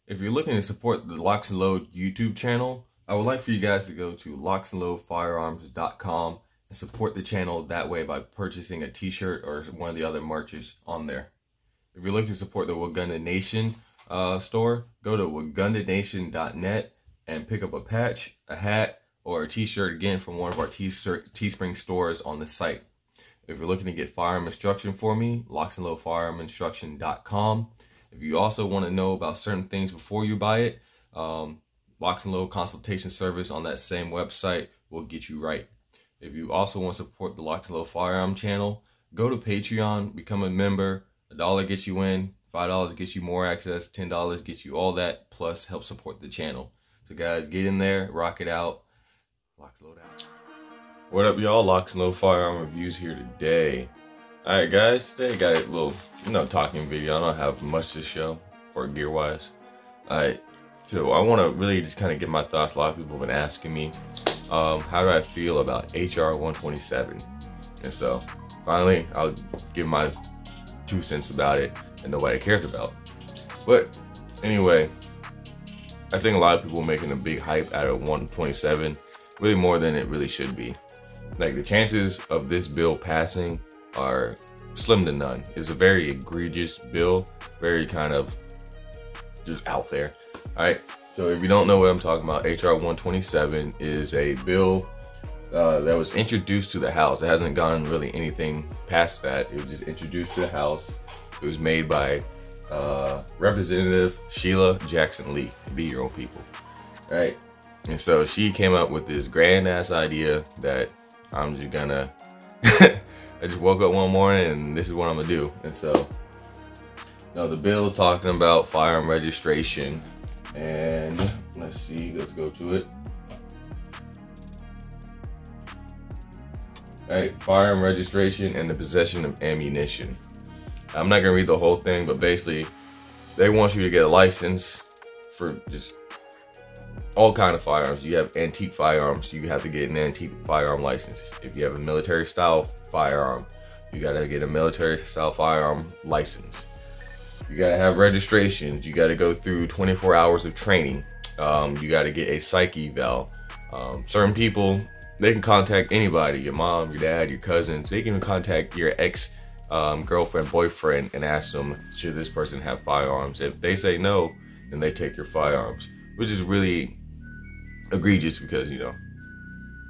If you're looking to support the LocsNLoad YouTube channel, I would like for you guys to go to LocsNLoadFirearms.com and support the channel that way by purchasing a t-shirt or one of the other merches on there. If you're looking to support the Wagunda Nation store, go to WagundaNation.net and pick up a patch, a hat, or a t-shirt again from one of our Teespring stores on the site. If you're looking to get firearm instruction for me, LocsNLoadFirearmInstruction.com. If you also want to know about certain things before you buy it, LocsNLoad consultation service on that same website will get you right. If you also want to support the LocsNLoad Firearm channel, go to Patreon, become a member. $1 gets you in, $5 gets you more access, $10 gets you all that, plus help support the channel. So guys, get in there, rock it out. LocsNLoad out. What up, y'all? LocsNLoad Firearm Reviews here today. Alright guys, today I got a little, talking video. I don't have much to show for gear wise. Alright, so I want to really just kind of get my thoughts. A lot of people have been asking me, how do I feel about HR 127? And so, finally, I'll give my 2 cents about it that nobody cares about. But, anyway, I think a lot of people are making a big hype out of 127, really more than it really should be. Like, the chances of this bill passing are slim to none. It's a very egregious bill, very kind of just out there. Alright, so if you don't know what I'm talking about, HR 127 is a bill that was introduced to the House. It hasn't gone really anything past that. It was just introduced to the House. It was made by Representative Sheila Jackson Lee. Be your own people. Alright, and so she came up with this grand ass idea that I'm just gonna I just woke up one morning and this is what I'm gonna do. And so, the bill is talking about firearm registration, and let's go to it. Alright, firearm registration and the possession of ammunition. I'm not gonna read the whole thing, but basically, they want you to get a license for just all kind of firearms. You have antique firearms, you have to get an antique firearm license. If you have a military style firearm, you gotta get a military style firearm license. You gotta have registrations. You gotta go through 24 hours of training. You gotta get a psych eval. Certain people, they can contact anybody, your mom, your dad, your cousins. They can even contact your ex girlfriend, boyfriend, and ask them, should this person have firearms? If they say no, then they take your firearms, which is really egregious because,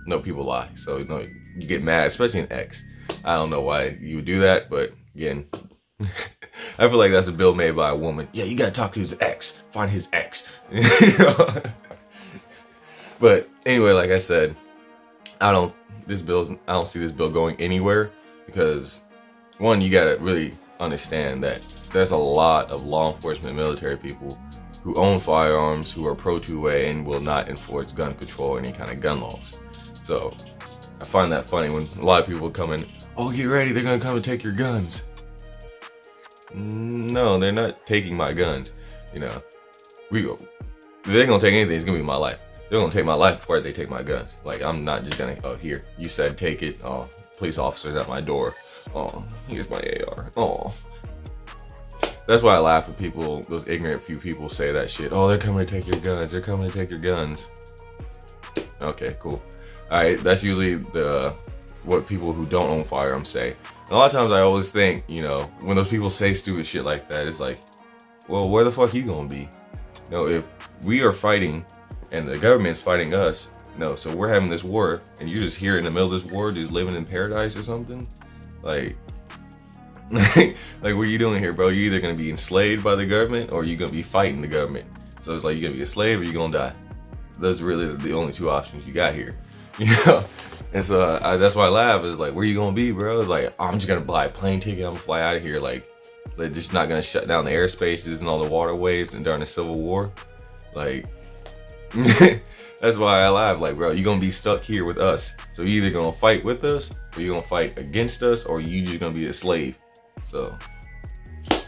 no, people lie. So, you get mad, especially an ex. I don't know why you would do that, but again, I feel like that's a bill made by a woman. Yeah, you gotta talk to his ex, find his ex. But anyway, like I said, I don't see this bill going anywhere because, one, you gotta really understand that there's a lot of law enforcement military people who own firearms, who are pro-2A and will not enforce gun control or any kind of gun laws. So I find that funny when a lot of people come in, oh, get ready, they're gonna come and take your guns. No, they're not taking my guns. If they're gonna take anything, it's gonna be my life. They're gonna take my life before they take my guns. Like, I'm not just gonna, oh, here, you said take it. Oh, police officers at my door. Oh, here's my AR. Oh. That's why I laugh when people, those ignorant few people say that shit. Oh, they're coming to take your guns. They're coming to take your guns. Okay, cool. Alright, that's usually what people who don't own firearms say. And a lot of times I always think, when those people say stupid shit like that, it's like, well, where the fuck you gonna be? If we are fighting and the government's fighting us, so we're having this war and you're just here in the middle of this war, just living in paradise or something? Like, like, what are you doing here, bro? You're either gonna be enslaved by the government or you're gonna be fighting the government. So it's like, you're gonna be a slave or you're gonna die. Those are really the only 2 options you got here, And so that's why I laugh. Is like, where you gonna be, bro? It's like, I'm just gonna buy a plane ticket. I'm gonna fly out of here. Like, they're just not gonna shut down the airspaces and all the waterways and during the Civil War. Like, that's why I laugh. Like, bro, you're gonna be stuck here with us. So you're either gonna fight with us or you're gonna fight against us, or you just gonna be a slave. So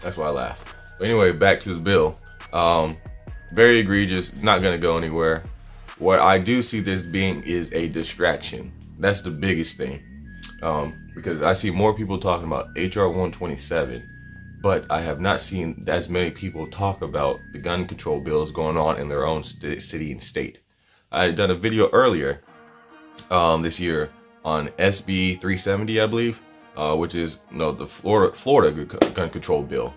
that's why I laugh. But anyway, back to the bill. Very egregious, not gonna go anywhere. What I do see this being is a distraction. That's the biggest thing. Because I see more people talking about HR 127 but I have not seen as many people talk about the gun control bills going on in their own city and state. I had done a video earlier this year on SB 370, I believe, which is the Florida gun control bill.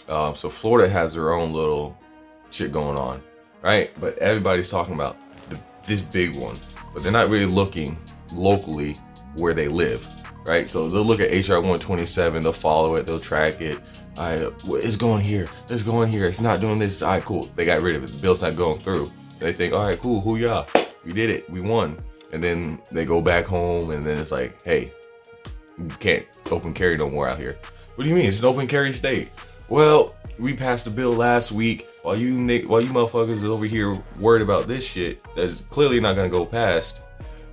So Florida has their own little shit going on, right? But everybody's talking about this big one, but they're not really looking locally where they live, right? So they'll look at HR 127, they'll follow it, they'll track it. It's going here, it's going here, it's not doing this. All right, cool. They got rid of it. The bill's not going through. They think, all right, cool, hoo-yah, we did it, we won. And then they go back home, and then it's like, hey, you can't open carry no more out here. What do you mean? It's an open carry state. Well, we passed a bill last week while you motherfuckers is over here worried about this shit that's clearly not gonna go past.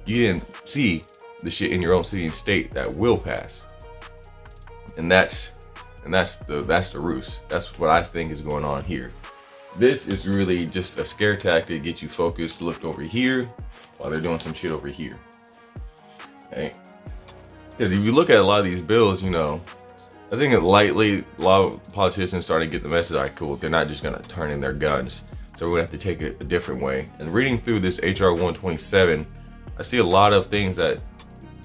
You didn't see the shit in your own city and state that will pass. And that's the ruse. That's what I think is going on here. This is really just a scare tactic to get you focused, looked over here while they're doing some shit over here. Okay? Because if you look at a lot of these bills, I think a lot of politicians started to get the message, all right, cool, they're not just gonna turn in their guns. So we're gonna have to take it a different way. And reading through this HR 127, I see a lot of things that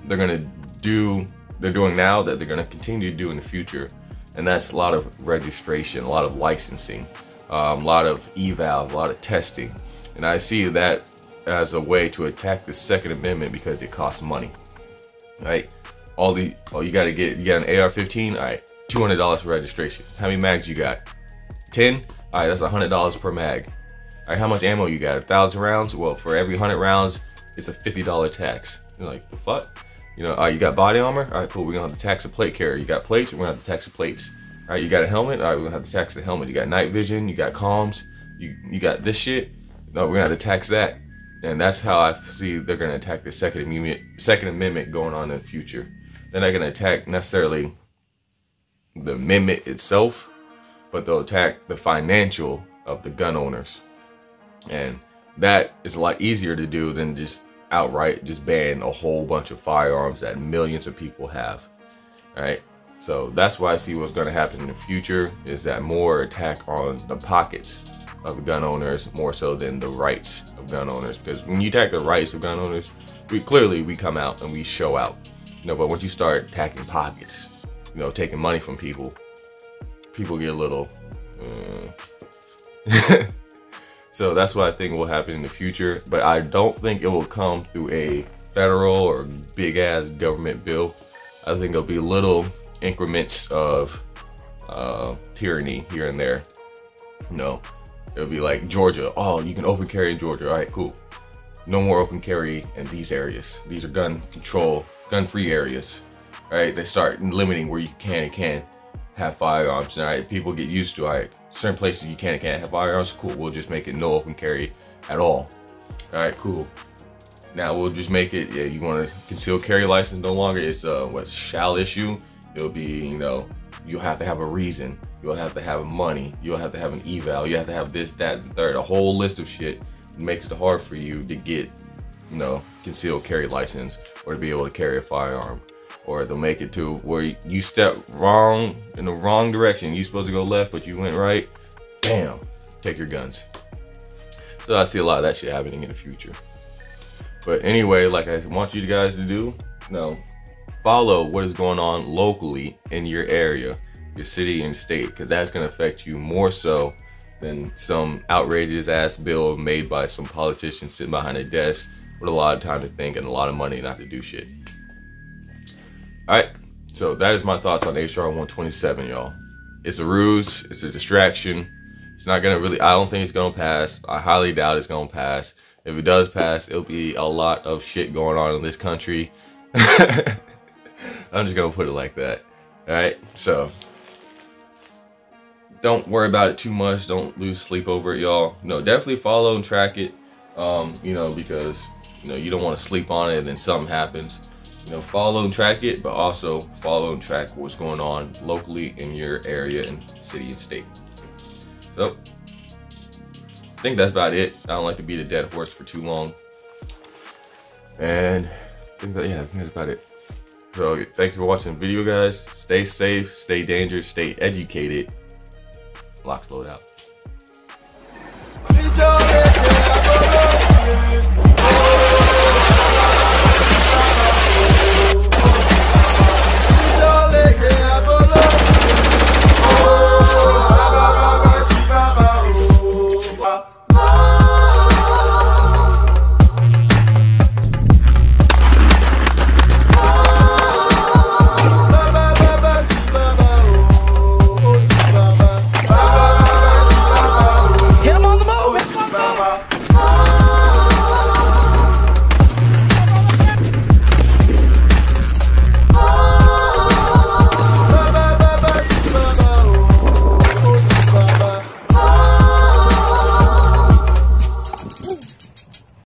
they're doing now that they're gonna continue to do in the future. And that's a lot of registration, a lot of licensing, a lot of evals, a lot of testing. And I see that as a way to attack the Second Amendment because it costs money, right? You got an AR-15, all right, $200 for registration. How many mags you got? 10? All right, that's $100 per mag. All right, how much ammo you got? 1,000 rounds? Well, for every 100 rounds, it's a $50 tax. You're like, the fuck? All right, you got body armor? All right, cool, we're gonna have to tax a plate carrier. You got plates? We're gonna have to tax the plates. All right, you got a helmet? All right, we're gonna have to tax the helmet. You got night vision, you got comms, you got this shit? No, we're gonna have to tax that. And that's how I see they're gonna attack the Second Amendment going on in the future. They're not gonna attack necessarily the amendment itself, but they'll attack the financial of the gun owners. And that is a lot easier to do than just outright just ban a whole bunch of firearms that millions of people have. All right, so that's why I see what's going to happen in the future is that more attack on the pockets of the gun owners more so than the rights of gun owners. Because when you attack the rights of gun owners, we come out and we show out. But once you start attacking pockets, taking money from people get a little so that's what I think will happen in the future. But I don't think it will come through a federal or big ass government bill. I think it'll be little increments of tyranny here and there. It'll be like Georgia. Oh, you can open carry in Georgia. All right, cool. No more open carry in these areas. These are gun-free areas. All right, they start limiting where you can and can't have firearms. All right, people get used to, all right, certain places you can and can't have firearms. Cool, we'll just make it no open carry at all. All right, cool. Now we'll just make it, yeah, you want a concealed carry license no longer. It's what shall issue. It'll be, you'll have to have a reason. You'll have to have money. You'll have to have an eval. You have to have this, that, and third. A whole list of shit makes it hard for you to get, concealed carry license or to be able to carry a firearm. Or they'll make it to where you step wrong in the wrong direction. You're supposed to go left, but you went right. Bam, take your guns. So I see a lot of that shit happening in the future. But anyway, like I want you guys to do, follow what is going on locally in your area, your city and state, because that's going to affect you more so than some outrageous ass bill made by some politician sitting behind a desk with a lot of time to think and a lot of money not to do shit. Alright, so that is my thoughts on HR 127, y'all. It's a ruse, it's a distraction. It's not gonna really, I don't think it's gonna pass. I highly doubt it's gonna pass. If it does pass, it'll be a lot of shit going on in this country. I'm just gonna put it like that. Alright, so don't worry about it too much. Don't lose sleep over it, y'all. Definitely follow and track it. Because you don't want to sleep on it and then something happens. Follow and track it, but also follow and track what's going on locally in your area and city and state. So I think that's about it. I don't like to beat a dead horse for too long. And I think that's about it. So thank you for watching the video, guys. Stay safe, stay dangerous, stay educated. LocsNLoad out.